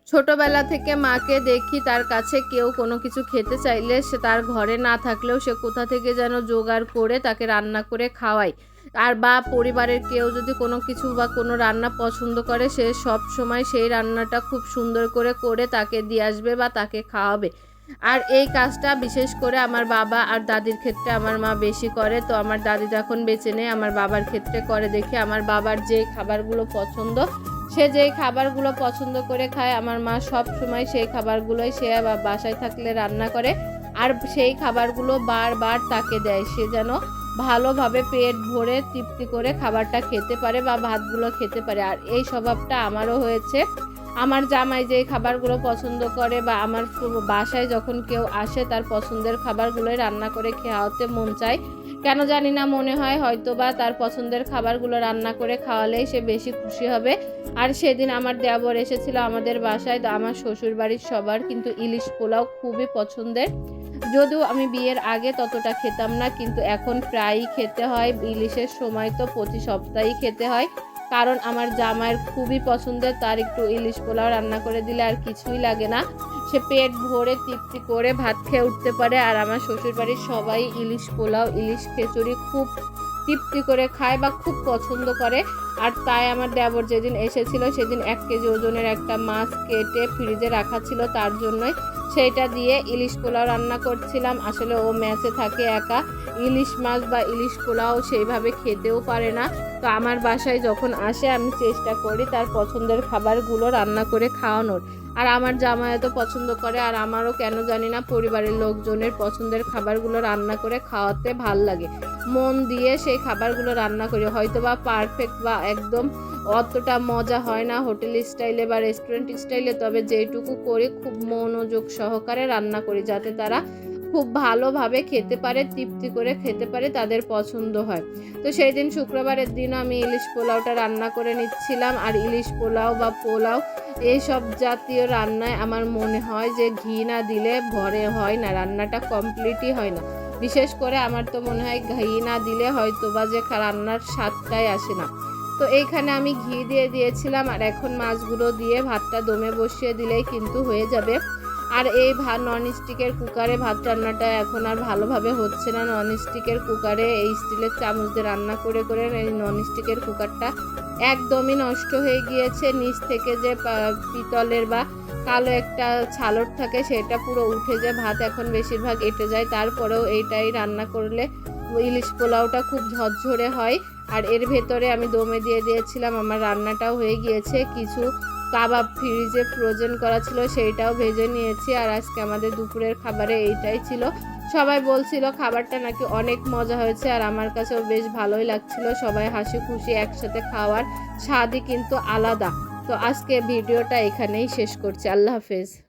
ছোটবেলা থেকে মাকে দেখি তার কাছে কেউ কোনো কিছু খেতে চাইলে সে তার ঘরে না থাকলেও সে কোথা থেকে যেন জোগাড় করে তাকে রান্না করে খাওয়ায়। আর বা পরিবারের কেউ যদি কোনো কিছু বা কোনো রান্না পছন্দ করে সে সব সময় সেই রান্নাটা খুব সুন্দর করে করে তাকে দিয়ে আসবে বা তাকে খাওয়াবে। আর এই কাজটা বিশেষ করে আমার বাবা আর দাদির ক্ষেত্রে আমার মা বেশি করে। তো আমার দাদি যখন বেঁচে নেই আমার বাবার ক্ষেত্রে করে দেখে আমার বাবার যে খাবারগুলো পছন্দ সে যেই খাবারগুলো পছন্দ করে খায় আমার মা সব সময় সেই খাবারগুলোই সে বাসায় থাকলে রান্না করে আর সেই খাবারগুলো বারবার তাকে দেয়, সে যেন ভালোভাবে পেট ভরে তৃপ্তি করে খাবারটা খেতে পারে বা ভাতগুলো খেতে পারে। আর এই স্বভাবটা আমারও হয়েছে। আমার জামাই যেই খাবারগুলো পছন্দ করে বা আমার বাসায় যখন কেউ আসে তার পছন্দের খাবারগুলোই রান্না করে খাওয়াতে মন চায়। কেন জানি না, মনে হয় হয়তো বা তার পছন্দের খাবারগুলো রান্না করে খাওয়ালেই সে বেশি খুশি হবে। আর সেদিন আমার দেওর এসেছিল আমাদের বাসায়, আমার শ্বশুর বাড়ির সবার কিন্তু ইলিশ পোলাও খুবই পছন্দের। যদিও আমি বিয়ের আগে ততটা খেতাম না, কিন্তু এখন প্রায়ই খেতে হয়। ইলিশের সময় তো প্রতি সপ্তাহেই খেতে হয়, কারণ আমার জামাইয়ের খুবই পছন্দের। তার একটু ইলিশ পোলাও রান্না করে দিলে আর কিছুই লাগে না, সে পেট ভরে তৃপ্তি করে ভাত খেয়ে উঠতে পারে। আর আমার শ্বশুরবাড়ির সবাই ইলিশ পোলাও ইলিশ খিচুড়ি খুব তৃপ্তি করে খায় বা খুব পছন্দ করে। আর তাই আমার দেবর যেদিন এসেছিল সেদিন 1 কেজি ওজনের একটা মাছ কেটে ফ্রিজে রাখা ছিল, তার জন্যই সেইটা দিয়ে ইলিশ পোলাও রান্না করছিলাম। আসলে ও ম্যাচে থাকে একা, ইলিশ মাছ বা ইলিশ পোলাও সেইভাবে খেতেও পারে না। তো আমার বাসায় যখন আসে আমি চেষ্টা করি তার পছন্দের খাবারগুলো রান্না করে খাওয়ানোর। আর আমার জামাই এত পছন্দ করে আর আমারও কেন জানি না পরিবারের লোকজনের পছন্দের খাবারগুলো রান্না করে খাওয়াতে ভাল লাগে। মন দিয়ে সেই খাবারগুলো রান্না করি, হয়তো বা পারফেক্ট বা একদম অতটা মজা হয় না হোটেল স্টাইলে বা রেস্টুরেন্ট স্টাইলে, তবে যেটুকু করি খুব মনোযোগ সহকারে রান্না করি যাতে তারা খুব ভালোভাবে খেতে পারে, তৃপ্তি করে খেতে পারে, তাদের পছন্দ হয়। তো সেই দিন শুক্রবারের দিনও আমি ইলিশ পোলাওটা রান্না করে নিচ্ছিলাম। আর ইলিশ পোলাও বা পোলাও এইসব জাতীয় রান্নায় আমার মনে হয় যে ঘি না দিলে ভরে হয় না, রান্নাটা কমপ্লিটই হয় না। বিশেষ করে আমার তো মনে হয় ঘি না দিলে হয়তো বা যে রান্নার স্বাদটাই আসে না। তো এইখানে আমি ঘি দিয়ে দিয়েছিলাম আর এখন মাছগুলো দিয়ে ভাতটা দমে বসিয়ে দিলেই কিন্তু হয়ে যাবে। আর এই ননস্টিকের কুকারে ভাত রান্নাটা এখন আর ভালোভাবে হচ্ছে না। ননস্টিকের কুকারে এই স্টিলের চামচ দিয়ে রান্না করে করে এই ননস্টিকের কুকারটা একদমই নষ্ট হয়ে গিয়েছে। নিচ থেকে যে পিতলের বা কালো একটা ছালট থাকে সেটা পুরো উঠে যায়, ভাত এখন বেশিরভাগ এঁটে যায়। তারপরেও এইটাই রান্না করলে ইলিশ পোলাওটা খুব ঝরঝরে হয়। আর এর ভেতরে আমি দমে দিয়ে দিয়েছিলাম, আমার রান্নাটাও হয়ে গিয়েছে। কিছু কাবাব ফ্রিজে ফ্রোজেন করা ছিল সেইটাও ভেজে নিয়েছি। আর আজকে আমাদের দুপুরের খাবারে এইটাই ছিল। সবাই বলছিল খাবারটা নাকি অনেক মজা হয়েছে আর আমার কাছেও বেশ ভালোই লাগছিল। সবাই হাসি খুশি একসাথে খাওয়ার স্বাদই কিন্তু আলাদা। তো আজকে ভিডিওটা এখানেই শেষ করছি। আল্লাহ হাফেজ।